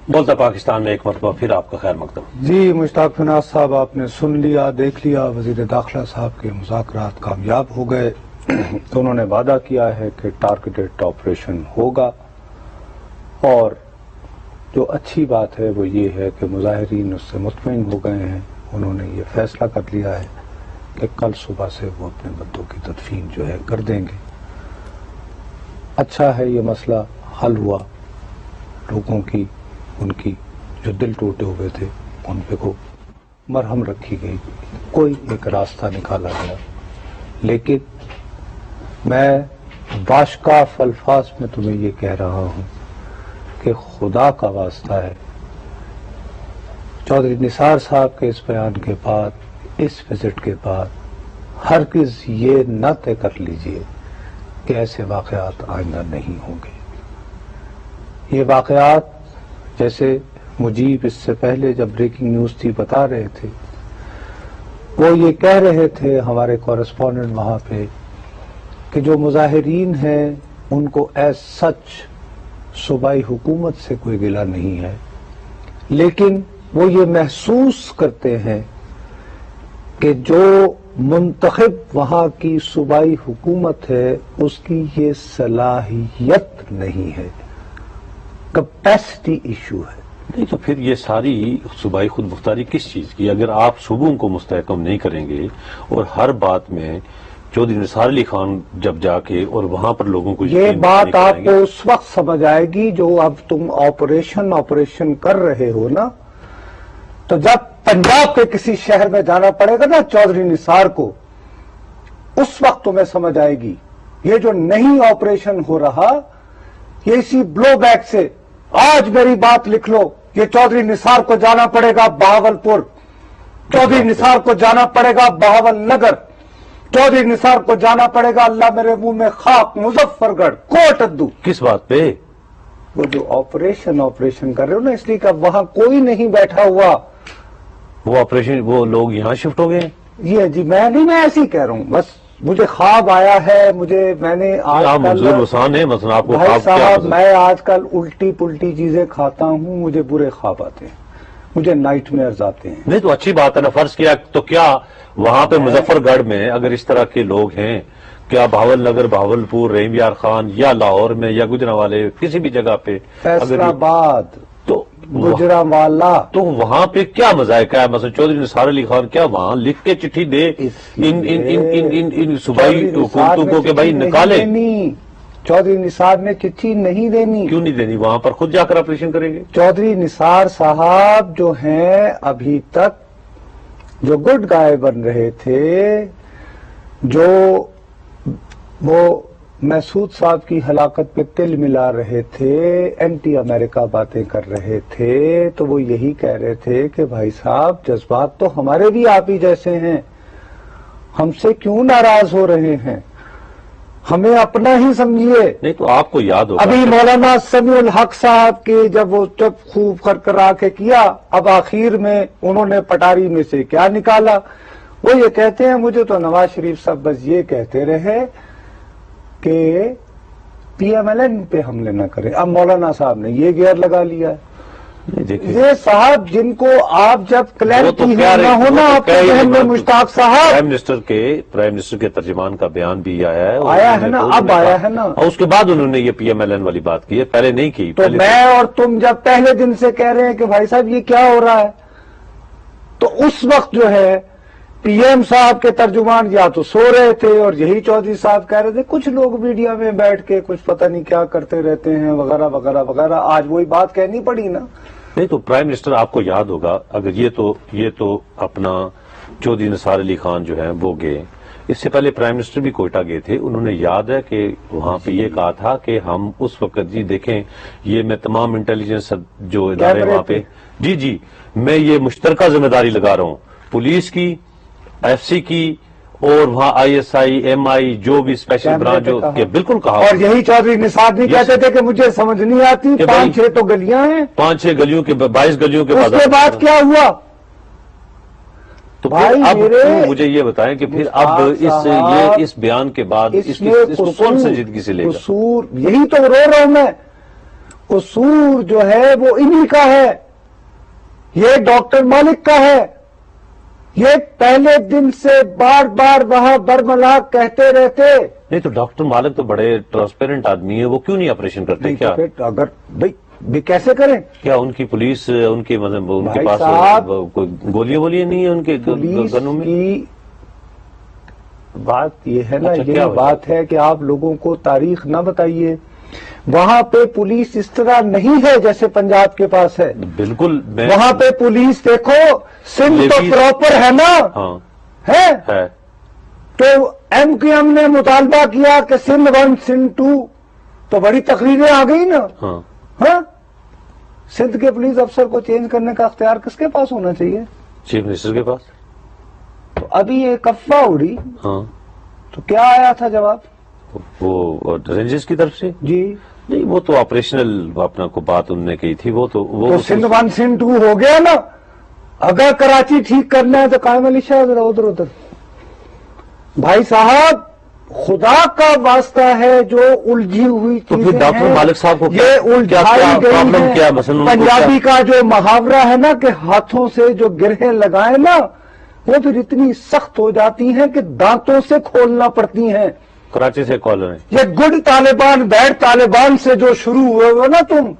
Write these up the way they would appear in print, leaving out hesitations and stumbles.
بولتا پاکستان میں ایک مرتبہ پھر آپ کا خیر مقدم۔ جی مشتاق فناز صاحب، آپ نے سن لیا، دیکھ لیا، وزیر داخلہ صاحب کے مذاکرات کامیاب ہو گئے تو انہوں نے وعدہ کیا ہے کہ ٹارگیٹڈ آپریشن ہوگا، اور جو اچھی بات ہے وہ یہ ہے کہ مظاہرین اس سے مطمئن ہو گئے ہیں، انہوں نے یہ فیصلہ کر لیا ہے کہ کل صبح سے وہ اپنے بندوں کی تدفین جو ہے کر دیں گے۔ اچھا ہے یہ مسئلہ حل ہوا، لوگوں کی ان کی جو دل ٹوٹے ہوئے تھے ان پہ کو مرہم رکھی گئی، کوئی ایک راستہ نکالا گیا۔ لیکن میں باشکاف الفاظ میں تمہیں یہ کہہ رہا ہوں کہ خدا کا واسطہ ہے، چودھری نثار صاحب کے اس بیان کے بعد، اس وزٹ کے بعد ہرگز یہ نہ طے کر لیجئے کہ ایسے واقعات آئندہ نہیں ہوں گے۔ یہ واقعات جیسے مجیب اس سے پہلے جب بریکنگ نیوز تھی بتا رہے تھے، وہ یہ کہہ رہے تھے ہمارے کورسپونڈنٹ وہاں پہ کہ جو مظاہرین ہیں ان کو ایز سچ صوبائی حکومت سے کوئی گلہ نہیں ہے، لیکن وہ یہ محسوس کرتے ہیں کہ جو منتخب وہاں کی صوبائی حکومت ہے اس کی یہ صلاحیت نہیں ہے، کیپیسٹی ایشو ہے۔ نہیں تو پھر یہ ساری صوبائی خود مختاری کس چیز کی؟ اگر آپ صوبوں کو مستحکم نہیں کریں گے اور ہر بات میں چودھری نثار علی خان جب جا کے اور وہاں پر لوگوں کو یہ بات آپ کو اس وقت سمجھ آئے گی جو اب تم آپریشن کر رہے ہو نا، تو جب پنجاب کے کسی شہر میں جانا پڑے گا نا چودھری نثار کو، اس وقت تمہیں سمجھ آئے گی یہ جو نہیں آپریشن ہو رہا یہ اسی بلو بیک سے۔ آج میری بات لکھ لو، یہ چودھری نثار کو جانا پڑے گا بہاولپور، چودھری نثار کو جانا پڑے گا بہاول نگر، چودھری نثار کو جانا پڑے گا اللہ میرے منہ میں خاک مظفر گڑھ کوٹ ادو۔ کس بات پہ؟ وہ جو آپریشن کر رہے ہو نا، اس لیے کہ وہاں کوئی نہیں بیٹھا ہوا، وہ آپریشن وہ لوگ یہاں شفٹ ہو گئے۔ یہ جی میں ایسے ہی کہہ رہا ہوں، بس مجھے خواب آیا ہے، میں نے آج کل منظور حسان ہے مثلا آپ کو بھائی خواب کیا صاحب میں آج کل الٹی پلٹی چیزیں کھاتا ہوں، مجھے برے خواب آتے ہیں، مجھے نائٹ میئرز آتے ہیں۔ نہیں تو اچھی بات ہے نا، فرض کیا تو کیا وہاں پہ مظفر گڑھ میں اگر اس طرح کے لوگ ہیں، کیا بہاول نگر، بہاولپور، رحیم یار خان یا لاہور میں یا گجرانوالے کسی بھی جگہ پہ، فیصل آباد، تو گجرانوالہ، تو وہاں پہ کیا مذائقہ ہے؟ مثلا چودھری نثار علی خان کیا وہاں لکھ کے چٹھی دے ان صوبائی حکومتوں کو کہ بھائی نکالے؟ چودھری نثار نے چٹھی نہیں دینی۔ کیوں نہیں دینی؟ وہاں پر خود جا کر آپریشن کریں گے۔ چودھری نثار صاحب جو ہیں ابھی تک جو گڈ گائے بن رہے تھے، جو وہ محسود صاحب کی ہلاکت پہ تل ملا رہے تھے، اینٹی امریکہ باتیں کر رہے تھے، تو وہ یہی کہہ رہے تھے کہ بھائی صاحب جذبات تو ہمارے بھی آپ ہی جیسے ہیں، ہم سے کیوں ناراض ہو رہے ہیں، ہمیں اپنا ہی سمجھیے۔ نہیں تو آپ کو یاد ہوگا ابھی مولانا سمیع الحق صاحب کے جب وہ خوب کرکرا کے کیا، اب آخر میں انہوں نے پٹاری میں سے کیا نکالا؟ وہ یہ کہتے ہیں، مجھے تو نواز شریف صاحب بس یہ کہتے رہے کہ پی ایم ایل این پہ حملے نہ کریں۔ اب مولانا صاحب نے یہ گیئر لگا لیا ہے۔ یہ صاحب جن کو آپ جب کلیئرٹی نہ ہونا آپ کے ذہن میں، مشتاق صاحب پرائم منسٹر کے ترجمان کا بیان بھی آیا ہے، نا، اب آیا ہے نا، اور اس کے بعد انہوں نے یہ پی ایم ایل این والی بات کی ہے، پہلے نہیں کی۔ تو میں اور تم جب پہلے دن سے کہہ رہے ہیں کہ بھائی صاحب یہ کیا ہو رہا ہے، تو اس وقت جو ہے پی ایم صاحب کے ترجمان یا تو سو رہے تھے اور یہی چودھری صاحب کہہ رہے تھے، کچھ لوگ میڈیا میں بیٹھ کے کچھ پتہ نہیں کیا کرتے رہتے ہیں وغیرہ وغیرہ وغیرہ۔ آج وہی بات کہنی پڑی نا۔ نہیں تو پرائم منسٹر آپ کو یاد ہوگا، اگر یہ تو اپنا چودھری نثار علی خان جو ہیں وہ گئے، اس سے پہلے پرائم منسٹر بھی کوئٹہ گئے تھے، انہوں نے یاد ہے کہ وہاں پہ یہ کہا تھا کہ ہم اس وقت جی دیکھیں یہ میں تمام انٹیلیجنس جو ادارے وہاں پہ جی میں یہ مشترکہ ذمہ داری لگا رہا ہوں، پولیس کی، ایف سی کی اور وہاں آئی ایس آئی، ایم آئی، جو بھی اسپیشل برانچ جو کہ بالکل کہا، اور یہی چودھری نثار بھی کہتے تھے کہ مجھے سمجھ نہیں آتی، 5-6 تو گلیاں ہیں، 5-6 گلیوں کے 22 گلیوں کے بعد اس کے بعد کیا ہوا؟ تو پھر اب مجھے یہ بتائیں کہ پھر اب اس بیان کے بعد اس کو کون سنجیدگی سے لے گا؟ قصور یہی تو رو رہا ہوں میں، قصور جو ہے وہ انہی کا ہے، یہ ڈاکٹر مالک کا ہے. یہ پہلے دن سے بار بار وہاں برملا کہتے رہتے. نہیں تو ڈاکٹر مالک تو بڑے ٹرانسپیرنٹ آدمی ہے، وہ کیوں نہیں آپریشن کرتے؟ کیا اگر بھائی کیسے کریں؟ کیا ان کی پولیس، ان کے مطلب ان کے پاس کوئی گولیاں نہیں ہیں ان کے گنوں میں؟ کی بات یہ ہے نا، اچھا، یہ بات ہے کہ آپ لوگوں کو تاریخ نہ بتائیے. وہاں پہ پولیس اس طرح نہیں ہے جیسے پنجاب کے پاس ہے. بالکل. وہاں پہ پولیس دیکھو، سندھ تو پراپر ہے نا. ہاں ہے. تو ایم کیو ایم نے مطالبہ کیا کہ سندھ 1 سندھ 2، تو بڑی تقریریں آ گئی نا. ہاں سندھ کے پولیس افسر کو چینج کرنے کا اختیار کس کے پاس ہونا چاہیے؟ چیف منسٹر کے پاس. تو ابھی ایک افواہ اڑی. ہاں تو کیا آیا تھا جواب؟ وہ رینجرز کی طرف سے؟ جی نہیں، وہ تو آپریشنل اپنا کو بات انہوں نے کی تھی. وہ تو سندھ 1 سندھ 2 ہو گیا نا. اگر کراچی ٹھیک کرنا ہے تو قائم علی شاہ ذرا ادھر. بھائی صاحب خدا کا واسطہ ہے، جو الجھی ہوئی چیزیں ڈاکٹر مالک صاحب کو یہ الجھائی گئی کیا ہے. مثلا پنجابی کا جو محاورہ ہے نا کہ ہاتھوں سے جو گرہیں لگائیں نا، وہ پھر اتنی سخت ہو جاتی ہیں کہ دانتوں سے کھولنا پڑتی ہیں. کراچی سے کالر ہے. یہ گڈ طالبان بیڈ طالبان سے جو شروع ہوئے ہو نا تم،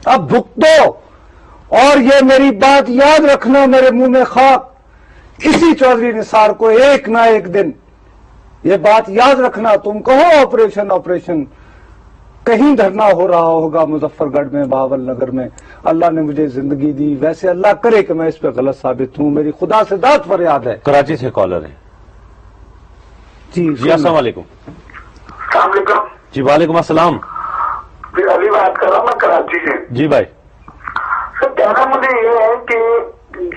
اب بھگتو. اور یہ میری بات یاد رکھنا، میرے منہ میں خاک، اسی چودھری نثار کو ایک نہ ایک دن یہ بات یاد رکھنا. تم کہو آپریشن آپریشن، کہیں دھرنا ہو رہا ہوگا مظفر گڑھ میں، بہاول نگر میں. اللہ نے مجھے زندگی دی، ویسے اللہ کرے کہ میں اس پہ غلط ثابت ہوں. میری خدا سے داد فریاد ہے. کراچی سے کالر ہے. جی السلام علیکم. السلام علیکم. جی وعلیکم السلام. علی بات کر رہا ہوں میں کراچی سے. جی بھائی. سر کہنا مجھے یہ ہے کہ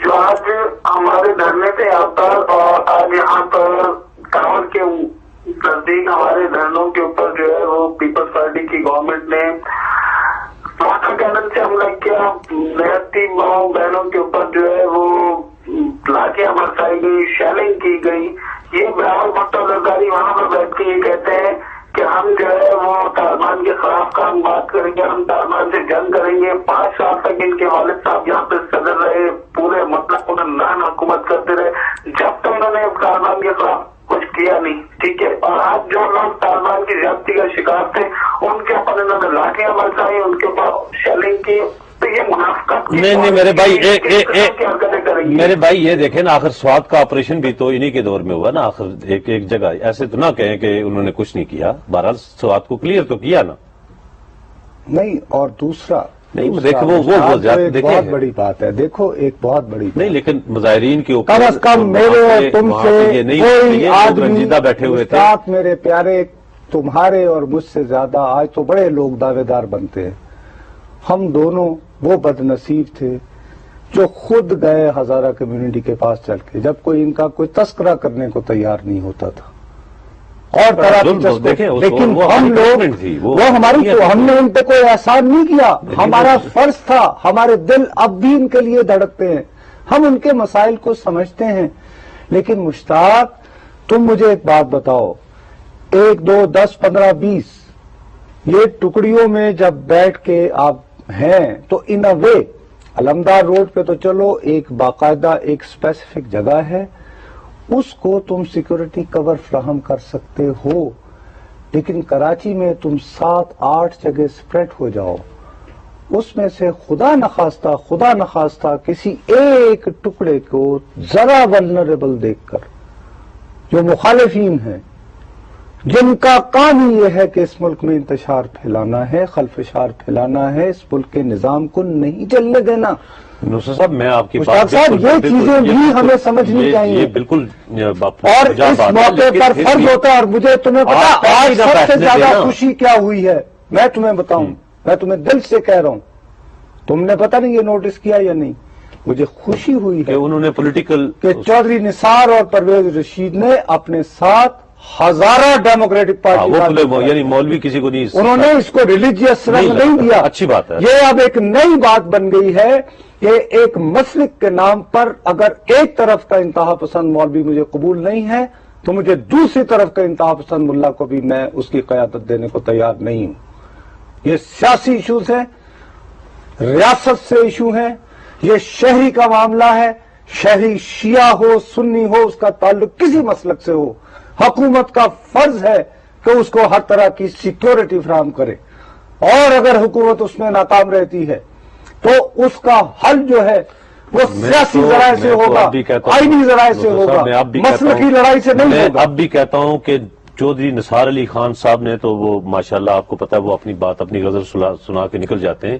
جو آج ہمارے دھرنے پہ آتا اور آج یہاں پر ٹاور کے نزدیک ہمارے دھرنوں کے اوپر جو ہے وہ پیپلز پارٹی کی گورنمنٹ نے واٹر کینن سے حملہ کیا، محنتی ماؤں بہنوں کے اوپر جو ہے وہ لاٹیاں برسائی گئی، شیلنگ کی گئی. یہ بہار بھٹو زرداری وہاں پر بیٹھ کے یہ کہتے ہیں کہ ہم جو ہے وہ طالبان کے خلاف کا ہم بات کریں گے، ہم طالبان سے جنگ کریں گے. 5 سال تک ان کے والد صاحب یہاں پہ صدر رہے، پورے مطلب انہوں نے حکومت کرتے رہے، جب تک انہوں نے طالبان کے خلاف کچھ کیا نہیں. ٹھیک ہے. اور آج جو لوگ طالبان کی زیادتی کا شکار تھے ان کے اوپر انہوں نے لاٹیاں برسائی، ان کے اوپر شیلنگ کی. تو یہ منافقت نہیں میرے بھائی، میرے بھائی یہ دیکھیں نا، آخر سوات کا آپریشن بھی تو انہی کے دور میں ہوا نا. آخر ایک جگہ ایسے تو نہ کہیں کہ انہوں نے کچھ نہیں کیا. بہرحال سوات کو کلیئر تو کیا نا. نہیں اور دوسرا نہیں دیکھو وہ بہت بڑی بات ہے. دیکھو ایک بہت بڑی نہیں، لیکن مظاہرین کے اوپر کم از کم میرے اور تم سے کوئی آدمی رنجیدہ بیٹھے ہوئے تھے. میرے پیارے، تمہارے اور مجھ سے زیادہ آج تو بڑے لوگ دعوے دار بنتے ہیں. ہم دونوں وہ بد نصیب تھے جو خود گئے ہزارہ کمیونٹی کے پاس چل کے، جب کوئی ان کا کوئی تذکرہ کرنے کو تیار نہیں ہوتا تھا. اور طرح لیکن ہم لوگ وہ ہماری تو ہم نے ان پہ کوئی احسان نہیں کیا. ہمارا فرض تھا، ہمارے دل اب بھی ان کے لیے دھڑکتے ہیں، ہم ان کے مسائل کو سمجھتے ہیں. لیکن مشتاق تم مجھے ایک بات بتاؤ، 1 2 10 15 20 یہ ٹکڑیوں میں جب بیٹھ کے آپ ہیں تو ان اے وے علمدار روڈ پہ تو چلو ایک باقاعدہ ایک اسپیسیفک جگہ ہے، اس کو تم سیکورٹی کور فراہم کر سکتے ہو. لیکن کراچی میں تم 7 8 جگہ سپریڈ ہو جاؤ، اس میں سے خدا نخواستہ کسی ایک ٹکڑے کو ذرا ولنریبل دیکھ کر، جو مخالفین ہیں جن کا کام ہی یہ ہے کہ اس ملک میں انتشار پھیلانا ہے، خلفشار پھیلانا ہے، اس ملک کے نظام کو نہیں چلنے دینا. نصر صاحب میں آپ کی بات صاحب یہ چیزیں بھی ہمیں سمجھنی چاہیے. بالکل. اور اس موقع پر فرض ہوتا ہے. اور مجھے تمہیں پتا آج سب سے زیادہ خوشی کیا ہوئی ہے میں تمہیں بتاؤں، میں تمہیں دل سے کہہ رہا ہوں، تم نے پتہ نہیں یہ نوٹس کیا یا نہیں، مجھے خوشی ہوئی ہے انہوں نے پولیٹیکل کہ چودھری نثار اور پرویز رشید نے اپنے ساتھ ہزارہ ڈیموکریٹک پارٹی یعنی مولوی کسی کو نہیں، انہوں نے اس کو ریلیجیس رنگ نہیں دیا. اچھی بات ہے. یہ اب ایک نئی بات بن گئی ہے کہ ایک مسلک کے نام پر اگر ایک طرف کا انتہا پسند مولوی مجھے قبول نہیں ہے تو مجھے دوسری طرف کا انتہا پسند ملا کو بھی میں اس کی قیادت دینے کو تیار نہیں ہوں. یہ سیاسی ایشوز ہیں. ریاست سے ایشو ہیں، یہ شہری کا معاملہ ہے، شہری شیعہ ہو سنی ہو، اس کا تعلق کسی مسلک سے ہو، حکومت کا فرض ہے کہ اس کو ہر طرح کی سیکیورٹی فراہم کرے، اور اگر حکومت اس میں ناکام رہتی ہے تو اس کا حل جو ہے وہ سیاسی ذرائع سے ہوگا، آئینی ذرائع سے ہوگا، مسلکی لڑائی سے نہیں ہوگا۔ میں اب بھی کہتا ہوں کہ چودھری نثار علی خان صاحب نے تو وہ ماشاءاللہ آپ کو پتا ہے وہ اپنی بات اپنی غزل سنا کے نکل جاتے ہیں،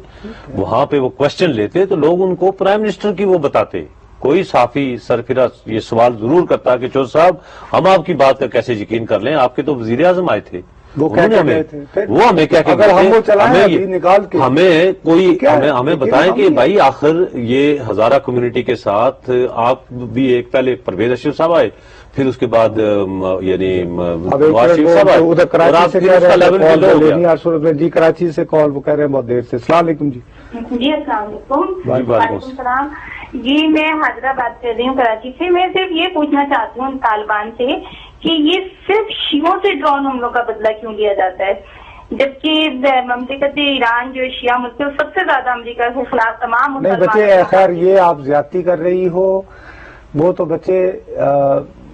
وہاں پہ وہ کوشچن لیتے تو لوگ ان کو پرائم منسٹر کی وہ بتاتے، کوئی صحافی سرفراز یہ سوال ضرور کرتا کہ چودھری صاحب ہم آپ کی بات کا کیسے یقین کر لیں، آپ کے تو وزیر اعظم آئے تھے، وہ ہمیں کیا کہ ہمیں کوئی ہمیں بتائیں کہ بھائی آخر یہ ہزارہ کمیونٹی کے ساتھ آپ بھی ایک پہلے پرویز اشرف صاحب آئے، پھر اس کے بعد یعنی نواز شریف صاحب آئے، اور آپ پھر اس کا لیول بلڈ ہو گیا۔ جی کراچی سے کال وہ کہہ رہے ہیں بہت دیر سے۔ السلام علیکم جی۔ جی السلام علیکم۔ وعلیکم السلام جی، میں حاضرہ بات کر رہی ہوں کراچی سے۔ میں صرف یہ پوچھنا چاہتی ہوں طالبان سے کہ یہ صرف شیعوں سے ڈرون حملوں کا بدلہ کیوں لیا جاتا ہے، جبکہ مملکت ایران جو شیعہ ملک ہے سب سے زیادہ امریکہ کے خلاف تمام نہیں بچے، خیر یہ آپ زیادتی کر رہی ہو، وہ تو بچے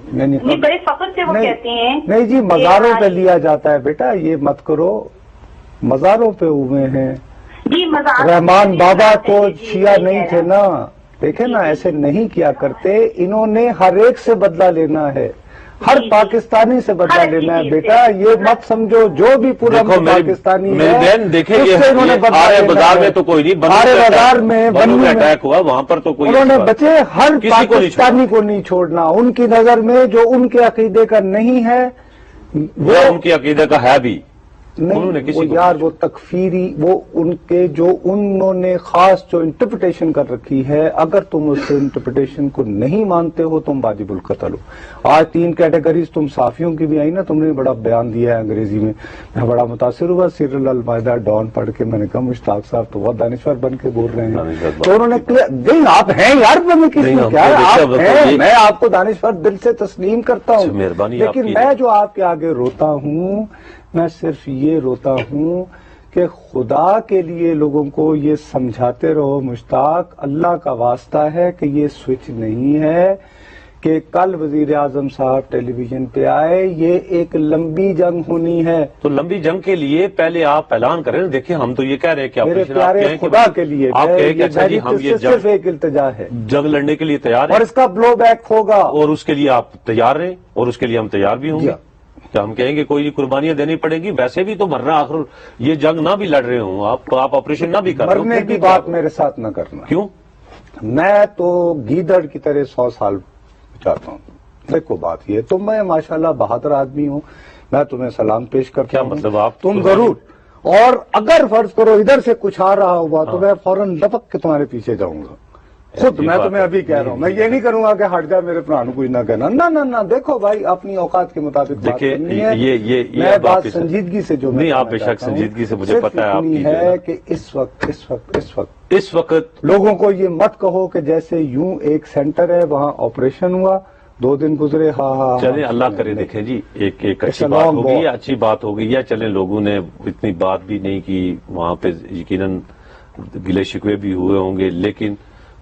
بڑے فخر سے وہ کہتے ہیں نہیں جی مزاروں پہ لیا جاتا ہے، بیٹا یہ مت کرو، مزاروں پہ ہوئے ہیں، جی رحمان بابا تو شیعہ نہیں تھے نا، دیکھیں نا ایسے نہیں کیا کرتے، انہوں نے ہر ایک سے بدلہ لینا ہے، ہر پاکستانی سے بدلہ لینا ہے، بیٹا یہ مت سمجھو جو بھی پورا پاکستانی ہے دیکھیں آرے بازار میں تو کوئی نہیں، آرے بازار میں اٹیک ہوا وہاں پر تو کوئی، انہوں نے بچے ہر پاکستانی کو نہیں چھوڑنا، ان کی نظر میں جو ان کے عقیدے کا نہیں ہے وہ ان کے عقیدے کا ہے بھی نہیں، وہ یار وہ تکفیری، وہ ان کے جو انہوں نے خاص جو انٹرپریٹیشن کر رکھی ہے، اگر تم اس انٹرپریٹیشن کو نہیں مانتے ہو تم واجب القتل ہو۔ آج 3 کیٹیگریز تم صحافیوں کی بھی آئی نا، تم نے بڑا بیان دیا ہے انگریزی میں، میں بڑا متاثر ہوا، سیریل المائدہ ڈان پڑھ کے، میں نے کہا مشتاق صاحب تو بہت دانشور بن کے بول رہے ہیں، تو انہوں نے نہیں آپ ہیں یار، میں آپ کو دانشور دل سے تسلیم کرتا ہوں، لیکن میں جو آپ کے آگے روتا ہوں، میں صرف یہ روتا ہوں کہ خدا کے لیے لوگوں کو یہ سمجھاتے رہو مشتاق، اللہ کا واسطہ ہے کہ یہ سوئچ نہیں ہے کہ کل وزیر اعظم صاحب ٹیلی ویژن پہ آئے، یہ ایک لمبی جنگ ہونی ہے، تو لمبی جنگ کے لیے پہلے آپ اعلان کریں، دیکھیں ہم تو یہ کہہ رہے ہیں کہ میرے پیارے خدا کے لیے صرف ایک التجا ہے، جنگ لڑنے کے لیے تیار ہیں اور اس کا بلو بیک ہوگا، اور اس کے لیے آپ تیار رہیں اور اس کے لیے ہم تیار بھی ہوں گے، ہم کہیں گے کوئی قربانیاں دینی پڑے گی، ویسے بھی تو مرنا، آخر یہ جنگ نہ بھی لڑ رہے ہوں آپ آپریشن نہ بھی کر رہے ہوں، مرنے کی بات میرے ساتھ نہ کرنا، کیوں؟ میں تو گیدڑ کی طرح 100 سال چاہتا ہوں، دیکھو بات یہ تو میں ماشاءاللہ بہادر آدمی ہوں، میں تمہیں سلام پیش کرتا ہوں، کیا مطلب آپ تم ضرور، اور اگر فرض کرو ادھر سے کچھ آ رہا ہوا تو میں فوراً لپک کے تمہارے پیچھے جاؤں گا، خود میں تمہیں ابھی کہہ رہا ہوں، میں یہ نہیں کروں گا کہ ہٹ جا میرے پرانو کچھ نہ کہنا، نہ دیکھو بھائی اپنی اوقات کے مطابق بات کرنی ہے، میں بات سنجیدگی سے جو نہیں، آپ بے شک سنجیدگی سے مجھے پتا ہے آپ کی ہے کہ اس وقت لوگوں کو یہ مت کہو کہ جیسے یوں ایک سینٹر ہے وہاں آپریشن ہوا 2 دن گزرے، ہاں چلیں اللہ کرے، دیکھیں جی ایک اچھی بات ہو گئی، اچھی بات ہو گئی ہے، چلیں لوگوں نے اتنی بات بھی نہیں کی وہاں پہ، یقیناً گلے شکوے بھی ہوئے ہوں گے، لیکن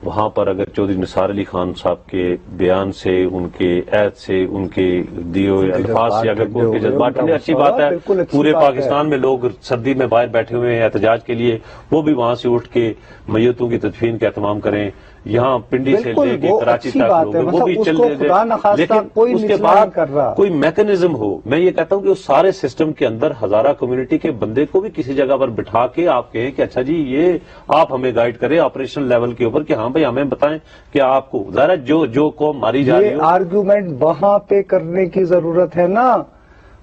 وہاں پر اگر چودھری نثار علی خان صاحب کے بیان سے، ان کے عہد سے، ان کے دیے ہوئے الفاظ سے اگر کوئی جذبات ٹھنڈے، اچھی بات ہے، پورے پاکستان میں لوگ سردی میں باہر بیٹھے ہوئے ہیں احتجاج کے لیے، وہ بھی وہاں سے اٹھ کے میتوں کی تدفین کا اہتمام کریں، یہاں پنڈی سے لے کے کراچی تک لوگ وہ بھی چل رہے، لیکن اس کے بعد کوئی میکنزم ہو، میں یہ کہتا ہوں کہ اس سارے سسٹم کے اندر ہزارہ کمیونٹی کے بندے کو بھی کسی جگہ پر بٹھا کے آپ کہیں کہ اچھا جی یہ آپ ہمیں گائیڈ کریں آپریشن لیول کے اوپر، کہ ہاں بھائی ہمیں بتائیں کہ آپ کو ذرا جو قوم ماری جا رہی ہے، آرگومنٹ وہاں پہ کرنے کی ضرورت ہے نا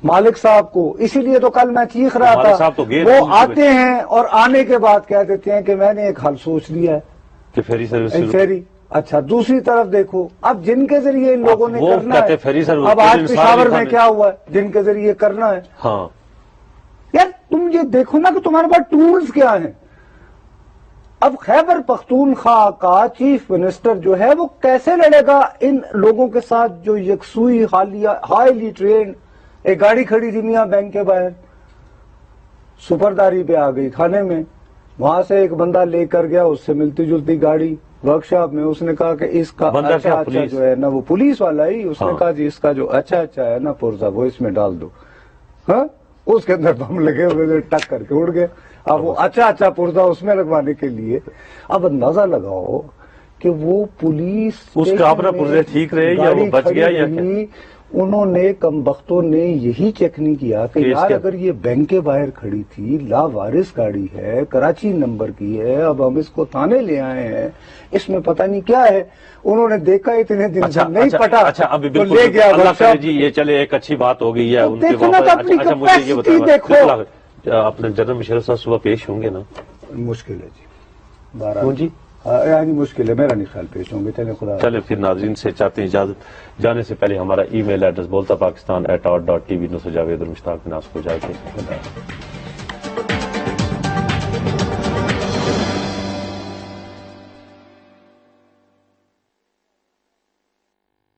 مالک صاحب کو، اسی لیے تو کل میں چیخ رہا تھا، وہ آتے ہیں اور آنے کے بعد کہہ دیتے ہیں کہ میں نے ایک حل سوچ لیا ہے کہ فیری سروس، فیری، اچھا دوسری طرف دیکھو اب جن کے ذریعے ان لوگوں نے کرنا ہے، اب آج پشاور میں کیا ہوا ہے، جن کے ذریعے کرنا ہے، ہاں یار تم یہ دیکھو نا کہ تمہارے پاس ٹولز کیا ہیں، اب خیبر پختونخوا کا چیف منسٹر جو ہے وہ کیسے لڑے گا ان لوگوں کے ساتھ جو یکسوئی ہائیلی ٹرینڈ، ایک گاڑی کھڑی تھی میاں بینک کے باہر، سپرداری پہ آ گئی کھانے میں، وہاں سے ایک بندہ لے کر گیا، اس سے ملتی جلتی گاڑی ورک شاپ میں، اس نے کہا کہ اس کا اچھا جو ہے نا، وہ پولیس والا ہی، اس نے کہا جی اس کا جو اچھا ہے نا پرزا وہ اس میں ڈال دو. ہاں اس کے اندر بم لگے ہوئے، ٹک کر کے اڑ گئے. اب وہ اچھا پرزا اس میں لگوانے کے لیے، اب اندازہ لگاؤ کہ وہ پولیس اس کا اپنا پرزے ٹھیک رہے یا وہ بچ گیا یا کیا؟ انہوں نے کم بختوں نے یہی چیک نہیں کیا کہ یار اگر یہ بینک کے باہر کھڑی تھی، لا وارث گاڑی ہے، کراچی نمبر کی ہے، اب ہم اس کو تھانے لے آئے ہیں، اس میں پتہ نہیں کیا ہے. انہوں نے دیکھا اتنے دن سے نہیں پٹا تو لے گیا. اللہ کرے جی یہ چلے ایک اچھی بات ہو گئی ہے ان کے واپس. اچھا مجھے یہ بتائیں، اپنے جنرل مشرف صاحب صبح پیش ہوں گے نا؟ مشکل ہے جی، 12 جی یعنی مشکل ہے، میرا نہیں خیال پیش ہوں گے. چلے خدا چلے پھر ناظرین سے چاہتے ہیں اجازت، جانے سے پہلے ہمارا ای میل ایڈریس boltapakistan@out.tv نصر جاوید اور مشتاق بن ناصر کو اجازت دیں.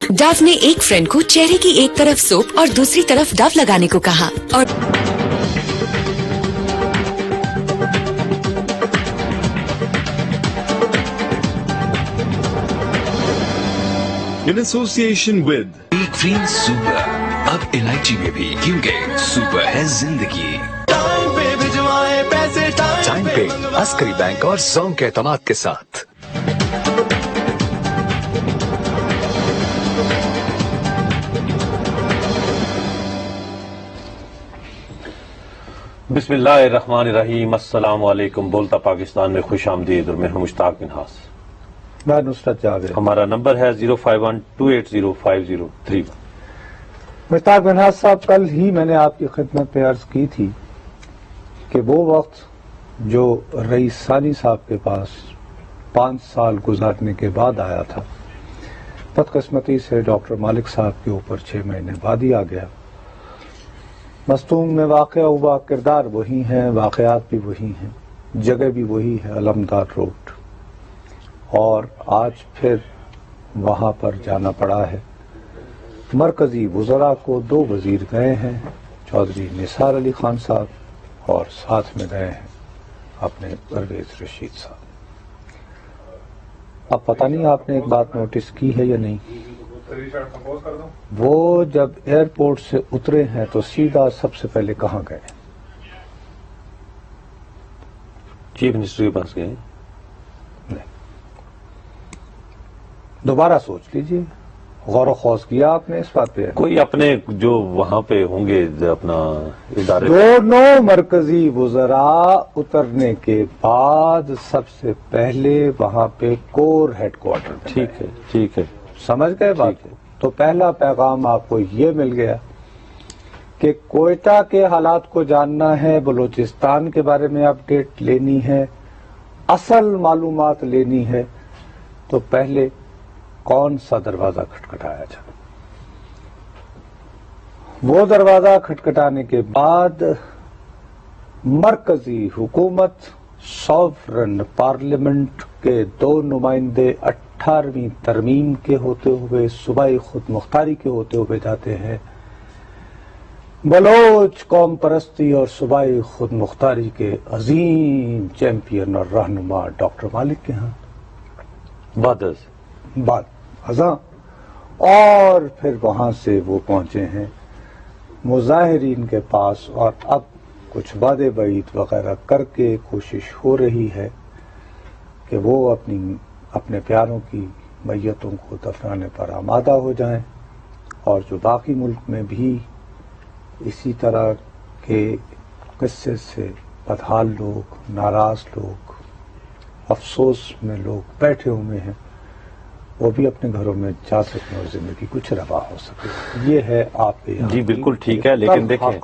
ڈو نے ایک فرینڈ کو چہرے کی ایک طرف سوپ اور دوسری طرف ڈو لگانے کو کہا اور in association with ایک فریم سپر اب الائچی میں بھی، کیونکہ سپر ہے زندگی. ٹائم پے عسکری بینک اور زونگ کے اعتماد کے ساتھ. بسم اللہ الرحمن الرحیم. السلام علیکم. بولتا پاکستان میں خوش آمدید اور میں ہوں مشتاق بن ہاس. میں نصرت جاوید. ہمارا نمبر ہے 051-280-5031. مشتاق بن ہاس صاحب، کل ہی میں نے آپ کی خدمت پہ عرض کی تھی کہ وہ وقت جو رئیس ثانی صاحب کے پاس 5 سال گزارنے کے بعد آیا تھا، بدقسمتی سے ڈاکٹر مالک صاحب کے اوپر 6 مہینے بعد ہی آ گیا. مستونگ میں واقع ہوا، کردار وہی ہیں، واقعات بھی وہی ہیں، جگہ بھی وہی ہے، علمدار روڈ، اور آج پھر وہاں پر جانا پڑا ہے. مرکزی وزراء کو 2 وزیر گئے ہیں، چودھری نثار علی خان صاحب، اور ساتھ میں گئے ہیں اپنے پرویز رشید صاحب. اب پتہ نہیں آپ نے ایک بات نوٹس کی ہے یا نہیں، وہ جب ایئرپورٹ سے اترے ہیں تو سیدھا سب سے پہلے کہاں گئے؟ چیف منسٹر کے پاس گئے. دوبارہ سوچ لیجئے، غور و خوض کیا آپ نے اس بات پہ؟ کوئی اپنے جو وہاں پہ ہوں گے اپنا ادارے، دونوں مرکزی وزراء اترنے کے بعد سب سے پہلے وہاں پہ کور ہیڈ کوارٹر. ٹھیک ہے ٹھیک ہے، سمجھ گئے بات کو؟ تو پہلا پیغام آپ کو یہ مل گیا کہ کوئٹہ کے حالات کو جاننا ہے، بلوچستان کے بارے میں اپڈیٹ لینی ہے، اصل معلومات لینی ہے، تو پہلے کون سا دروازہ کھٹکھٹایا جائے. وہ دروازہ کھٹکھٹانے کے بعد مرکزی حکومت، سوورن پارلیمنٹ کے 2 نمائندے 18ویں ترمیم کے ہوتے ہوئے، صوبائی خود مختاری کے ہوتے ہوئے جاتے ہیں بلوچ قوم پرستی اور صوبائی خود مختاری کے عظیم چیمپئن اور رہنما ڈاکٹر مالک کے ہاں بعد ازاں، اور پھر وہاں سے وہ پہنچے ہیں مظاہرین کے پاس، اور اب کچھ وعدے بعید وغیرہ کر کے کوشش ہو رہی ہے کہ وہ اپنے پیاروں کی میتوں کو دفنانے پر آمادہ ہو جائیں، اور جو باقی ملک میں بھی اسی طرح کے قصے سے بدحال لوگ، ناراض لوگ، افسوس میں لوگ بیٹھے ہوئے ہیں، وہ بھی اپنے گھروں میں جا سکیں اور زندگی کچھ روا ہو سکے. یہ ہے آپ کے جی بالکل ٹھیک ہے، لیکن دیکھیں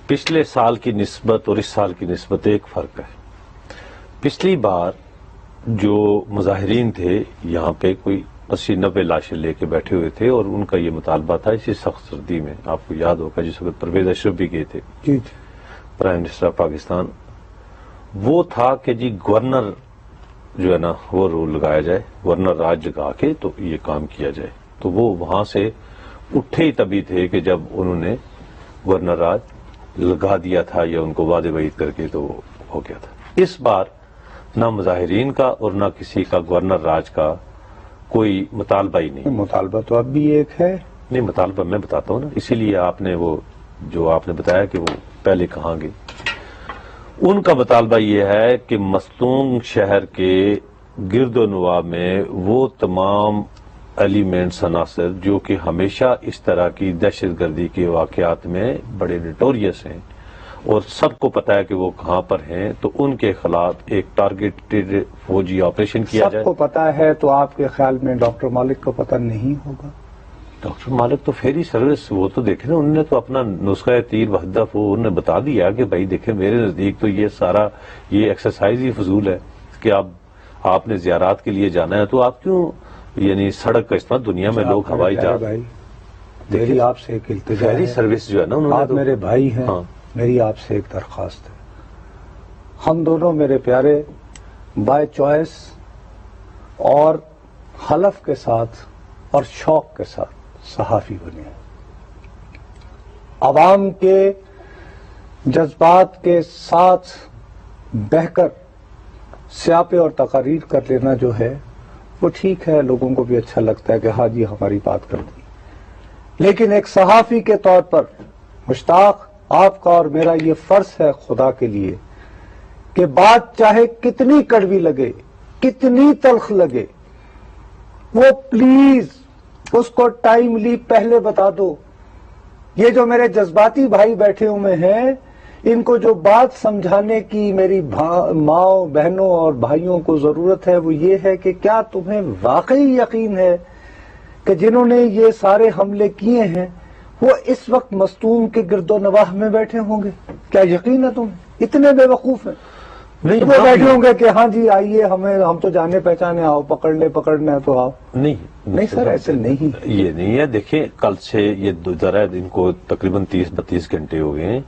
پچھلے سال کی نسبت اور اس سال کی نسبت ایک فرق ہے. پچھلی بار جو مظاہرین تھے یہاں پہ کوئی 80-90 لاشیں لے کے بیٹھے ہوئے تھے، اور ان کا یہ مطالبہ تھا اسی سخت سردی میں، آپ کو یاد ہوگا جس وقت پرویز اشرف بھی گئے تھے پرائم منسٹر آف پاکستان، وہ تھا کہ جی گورنر جو ہے نا وہ رول لگایا جائے، گورنر راج لگا کے تو یہ کام کیا جائے. تو وہ وہاں سے اٹھے ہی تبھی تھے کہ جب انہوں نے گورنر راج لگا دیا تھا یا ان کو وعدے بعید کر کے تو ہو گیا تھا. اس بار نہ مظاہرین کا اور نہ کسی کا گورنر راج کا کوئی مطالبہ ہی نہیں. مطالبہ تو اب بھی ایک ہے. نہیں، مطالبہ میں بتاتا ہوں نا، اسی لیے آپ نے وہ جو آپ نے بتایا کہ وہ پہلے کہاں گئے. ان کا مطالبہ یہ ہے کہ مستونگ شہر کے گرد و نواح میں وہ تمام ایلیمنٹس عناصر جو کہ ہمیشہ اس طرح کی دہشت گردی کے واقعات میں بڑے نٹوریس ہیں اور سب کو پتا ہے کہ وہ کہاں پر ہیں، تو ان کے خلاف ایک ٹارگیٹڈ فوجی آپریشن کیا جائے. سب کو پتا ہے تو آپ کے خیال میں ڈاکٹر مالک کو پتا نہیں ہوگا؟ ڈاکٹر مالک تو فیری سروس، وہ تو دیکھیں نا، انہوں نے تو اپنا نسخہ تیر وحدف وہ انہوں نے بتا دیا کہ بھائی دیکھیں میرے نزدیک تو یہ سارا یہ ایکسرسائز ہی فضول ہے کہ آپ نے زیارات کے لیے جانا ہے تو آپ کیوں یعنی سڑک کا استعمال، دنیا میں لوگ ہوائی جہاز. میری آپ سے ایک التجا فیری سروس جو ہے نا، انہوں نے آپ میرے بھائی ہیں، میری آپ سے ایک درخواست ہے. ہم دونوں میرے پیارے بائی چوائس اور حلف کے ساتھ اور شوق کے ساتھ صحافی بنے ہیں. عوام کے جذبات کے ساتھ بہہ کر سیاپے اور تقاریر کر لینا جو ہے وہ ٹھیک ہے، لوگوں کو بھی اچھا لگتا ہے کہ ہاں جی ہماری بات کر دی. لیکن ایک صحافی کے طور پر مشتاق آپ کا اور میرا یہ فرض ہے خدا کے لیے کہ بات چاہے کتنی کڑوی لگے، کتنی تلخ لگے، وہ پلیز اس کو ٹائملی پہلے بتا دو. یہ جو میرے جذباتی بھائی بیٹھے ہوئے ہیں، ان کو جو بات سمجھانے کی میری ماں بہنوں اور بھائیوں کو ضرورت ہے وہ یہ ہے کہ کیا تمہیں واقعی یقین ہے کہ جنہوں نے یہ سارے حملے کیے ہیں وہ اس وقت مستونگ کے گرد و نواح میں بیٹھے ہوں گے؟ کیا یقین ہے تمہیں؟ اتنے بے وقوف ہیں. وہ بیٹھے ہوں گے کہ ہاں جی آئیے ہم تو جانے پہچانے، آؤ پکڑنا ہے تو آؤ. نہیں سر، ایسے نہیں، یہ نہیں ہے. دیکھیں کل سے یہ ذرا ان کو تقریباً 30-32 گھنٹے ہو گئے ہیں،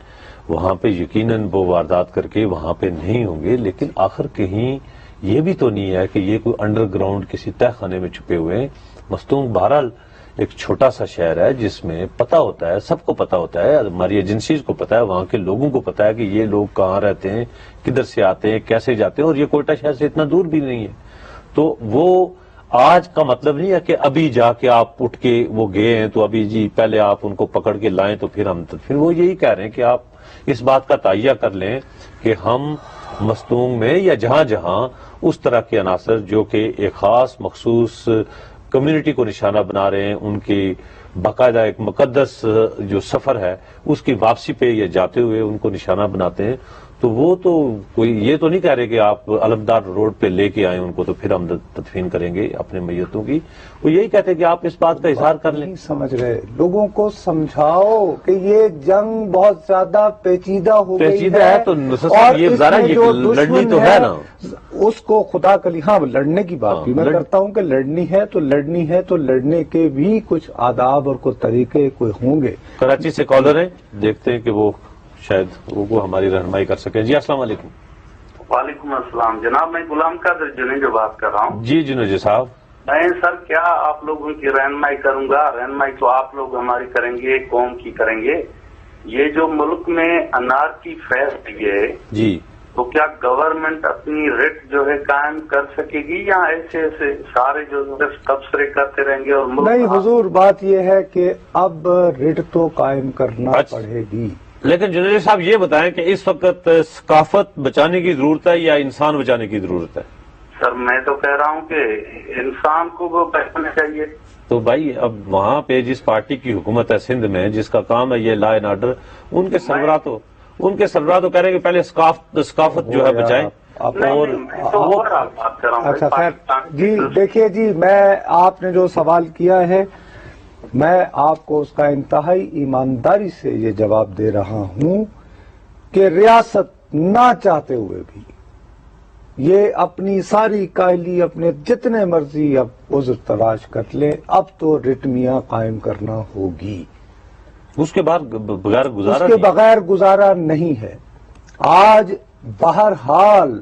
وہاں پہ یقیناً وہ واردات کر کے وہاں پہ نہیں ہوں گے، لیکن آخر کہیں یہ بھی تو نہیں ہے کہ یہ کوئی انڈر گراؤنڈ کسی تہ خانے میں چھپے ہوئے ہیں. مستونگ بہرحال ایک چھوٹا سا شہر ہے جس میں پتا ہوتا ہے، سب کو پتا ہوتا ہے، ہماری ایجنسیز کو پتا ہے، وہاں کے لوگوں کو پتا ہے کہ یہ لوگ کہاں رہتے ہیں، کدھر سے آتے ہیں، کیسے جاتے ہیں، اور یہ کوئٹہ شہر سے اتنا دور بھی نہیں ہے. تو وہ آج کا مطلب نہیں ہے کہ ابھی جا کے آپ اٹھ کے وہ گئے ہیں تو ابھی جی پہلے آپ ان کو پکڑ کے لائیں تو پھر وہ یہی کہہ رہے ہیں کہ آپ اس بات کا تائیہ کر لیں کہ ہم مستونگ میں یا جہاں جہاں اس طرح کے عناصر جو کہ ایک خاص مخصوص کمیونٹی کو نشانہ بنا رہے ہیں، ان کی باقاعدہ ایک مقدس جو سفر ہے اس کی واپسی پہ یہ جاتے ہوئے ان کو نشانہ بناتے ہیں. تو وہ تو کوئی یہ تو نہیں کہہ رہے کہ آپ علمدار روڈ پہ لے کے آئیں ان کو تو پھر ہم تدفین کریں گے اپنے میتوں کی. وہ یہی کہتے ہیں کہ آپ اس بات کا اظہار کر لیں. نہیں سمجھ رہے، لوگوں کو سمجھاؤ کہ یہ جنگ بہت زیادہ پیچیدہ ہو گئی ہے تو یہ ذرا یہ لڑنی تو ہے نا، اس کو خدا کلی ہاں لڑنے کی بات بھی میں کرتا ہوں کہ لڑنی ہے تو لڑنے کے بھی کچھ آداب اور کوئی طریقے کوئی ہوں گے. کراچی سے کالر ہیں، دیکھتے ہیں کہ وہ شاید وہ ہماری رہنمائی کر سکیں. جی السلام علیکم. وعلیکم السلام جناب، میں غلام قادر جنیجو بات کر رہا ہوں. جی جنیجو صاحب. میں سر کیا آپ لوگوں کی رہنمائی کروں گا، رہنمائی تو آپ لوگ ہماری کریں گے، قوم کی کریں گے. یہ جو ملک میں انارکی پھیل رہی ہے جی، تو کیا گورنمنٹ اپنی ریٹ جو ہے قائم کر سکے گی یا ایسے سارے جو تبصرے کرتے رہیں گے؟ اور نہیں حضور، بات یہ ہے کہ اب ریٹ تو قائم کرنا پڑے گی. لیکن جنیجو صاحب یہ بتائیں کہ اس وقت ثقافت بچانے کی ضرورت ہے یا انسان بچانے کی ضرورت ہے؟ سر میں تو کہہ رہا ہوں کہ انسان کو وہ بچانا چاہیے. تو بھائی اب وہاں پہ جس پارٹی کی حکومت ہے سندھ میں، جس کا کام ہے یہ لا اینڈ آرڈر، ان کے سربراہ تو کہہ رہے ہیں کہ پہلے ثقافت جو ہے بچائیں. اچھا خیر جی، دیکھیے جی، آپ نے جو سوال کیا ہے میں آپ کو اس کا انتہائی ایمانداری سے یہ جواب دے رہا ہوں کہ ریاست نہ چاہتے ہوئے بھی یہ اپنی ساری کاہلی اپنے جتنے مرضی اب عذر تلاش کر لیں، اب تو ریٹمیاں قائم کرنا ہوگی. اس کے بغیر گزارا نہیں ہے. آج بہرحال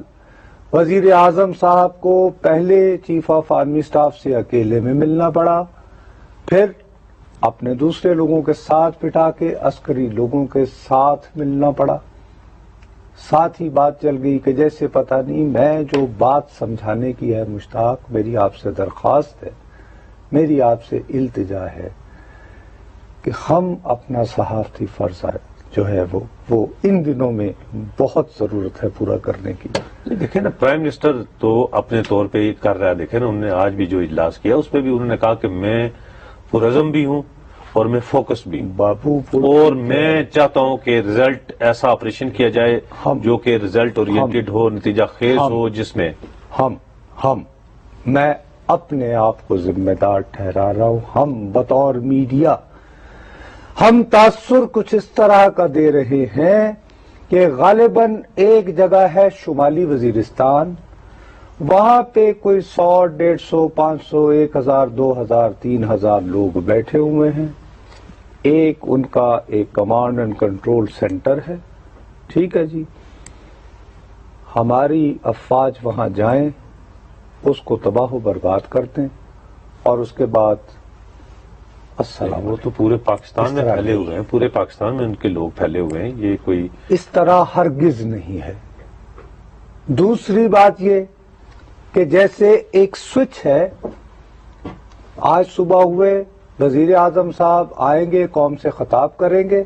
وزیر اعظم صاحب کو پہلے چیف آف آرمی سٹاف سے اکیلے میں ملنا پڑا، پھر اپنے دوسرے لوگوں کے ساتھ پٹا کے عسکری لوگوں کے ساتھ ملنا پڑا. ساتھ ہی بات چل گئی کہ جیسے پتہ نہیں میں جو بات سمجھانے کی ہے مشتاق، میری آپ سے درخواست ہے، میری آپ سے التجا ہے کہ ہم اپنا صحافتی فرض جو ہے وہ ان دنوں میں بہت ضرورت ہے پورا کرنے کی۔ دیکھیں نا، پرائم منسٹر تو اپنے طور پہ یہ کر رہا ہے۔ دیکھیں نا، انہوں نے آج بھی جو اجلاس کیا اس پہ بھی انہوں نے کہا کہ میں پرعزم بھی ہوں اور میں فوکس بھی ہوں بابو اور میں چاہتا ہوں کہ ریزلٹ ایسا آپریشن کیا جائے جو کہ ریزلٹ اورینٹڈ ہو، نتیجہ خیز ہو، جس میں میں اپنے آپ کو ذمہ دار ٹھہرا رہا ہوں، ہم بطور میڈیا ہم تاثر کچھ اس طرح کا دے رہے ہیں کہ غالباً ایک جگہ ہے شمالی وزیرستان، وہاں پہ کوئی 100، 150، 500، 1000، 2000، 3000 لوگ بیٹھے ہوئے ہیں، ایک ان کا ایک کمانڈ اینڈ کنٹرول سینٹر ہے، ٹھیک ہے جی، ہماری افواج وہاں جائیں، اس کو تباہ و برباد کر دیں اور اس کے بعد السلام۔ وہ تو پورے پاکستان میں پھیلے ہوئے ہیں، پورے پاکستان میں ان کے لوگ پھیلے ہوئے ہیں، یہ کوئی اس طرح ہرگز نہیں ہے۔ دوسری بات یہ کہ جیسے ایک سوئچ ہے، آج صبح ہوئے وزیر اعظم صاحب آئیں گے، قوم سے خطاب کریں گے،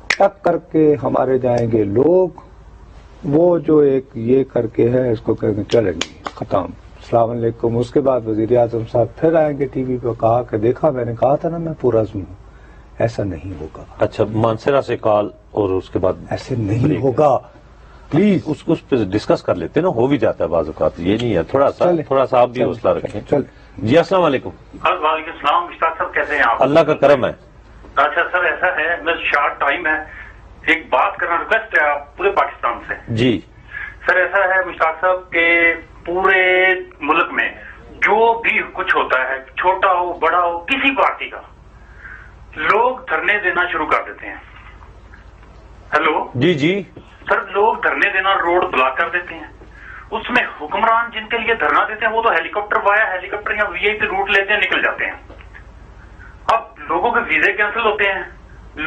ٹک کر کے ہمارے جائیں گے لوگ، وہ جو ایک یہ کر کے ہے اس کو کہیں گے چلیں گے ختم، السلام علیکم۔ اس کے بعد وزیر اعظم صاحب پھر آئیں گے ٹی وی پہ، کہا کہ دیکھا میں نے کہا تھا نا میں پرعزم ہوں، ایسا نہیں ہوگا۔ اچھا، مانسرا سے کال اور اس کے بعد ایسے نہیں ہوگا، پلیز اس پہ ڈسکس کر لیتے نا، ہو بھی جاتا ہے بعض اوقات، یہ نہیں ہے، تھوڑا سا آپ بھی حوصلہ رکھیں۔ جی السلام علیکم۔ وعلیکم السلام، مشتاق صاحب کیسے ہیں آپ؟ اللہ کا کرم ہے۔ اچھا سر، ایسا ہے میں شارٹ ٹائم ہے، ایک بات کرنا ریکویسٹ ہے آپ پورے پاکستان سے۔ جی سر، ایسا ہے مشتاق صاحب کہ پورے ملک میں جو بھی کچھ ہوتا ہے، چھوٹا ہو بڑا ہو، کسی پارٹی کا، لوگ دھرنے دینا شروع کر دیتے ہیں۔ ہیلو جی جی سر، لوگ دھرنے دینا، روڈ بلاک کر دیتے ہیں، اس میں حکمران جن کے لیے دھرنا دیتے ہیں وہ تو ہیلی کاپٹر یا وی آئی پی روٹ لیتے ہیں، نکل جاتے ہیں۔ اب لوگوں کے ویزے کینسل ہوتے ہیں،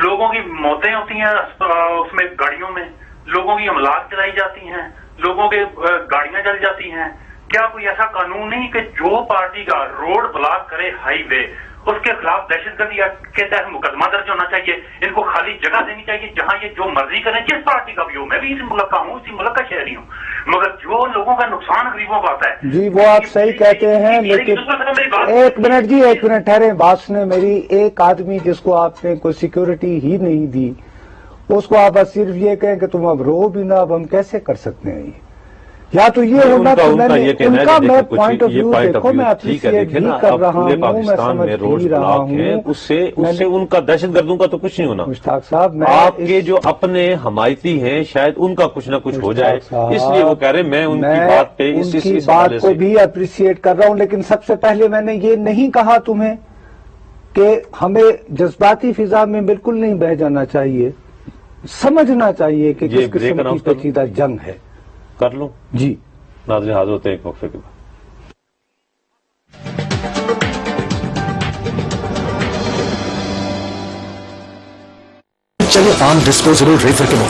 لوگوں کی موتیں ہوتی ہیں اس میں گاڑیوں میں، لوگوں کی املاک جلائی جاتی ہیں، لوگوں کے گاڑیاں جل جاتی ہیں۔ کیا کوئی ایسا قانون نہیں کہ جو پارٹی کا روڈ بلاک کرے ہائی وے، اس کے خلاف دہشت گردی کے تحت مقدمہ درج ہونا چاہیے، ان کو خالی جگہ دینی چاہیے جہاں یہ جو مرضی کریں، جس پارٹی کا بھی ہو، میں بھی اسی ملک کا ہوں، اسی ملک کا شہری ہوں، مگر جو لوگوں کا نقصان غریبوں کا آتا ہے۔ جی وہ آپ صحیح کہتے ہیں، لیکن ایک منٹ جی، ایک منٹ ٹھہرے، بات سنیں میری۔ ایک آدمی جس کو آپ نے کوئی سیکیورٹی ہی نہیں دی، اس کو آپ صرف یہ کہیں کہ تم اب رو بھی نہ، اب ہم کیسے کر سکتے ہیں؟ یا تو یہ ہونا کہ میں نے ان کا میں پوائنٹ آف ویو دیکھو، میں اپریشیٹ بھی کر رہا ہوں، میں سمجھ بھی رہا ہوں، اس سے ان کا دہشت گردوں کا تو کچھ نہیں ہونا۔ مشتاق صاحب، میں آپ کے جو اپنے حمایتی ہیں شاید ان کا کچھ نہ کچھ ہو جائے، اس لیے وہ کہہ رہے ہیں میں ان کی بات پہ ان کی بات کو بھی اپریشیٹ کر رہا ہوں، لیکن سب سے پہلے میں نے یہ نہیں کہا تمہیں کہ ہمیں جذباتی فضا میں بالکل نہیں بہ جانا چاہیے، سمجھنا چاہیے کہ کس قسم کی پیچیدہ جنگ ہے۔ کر لوں جی ناظرین، حاضر ہوتے ہیں ایک وقفے کے بعد۔ چلیے عام ڈسپوزیبل ریفر کے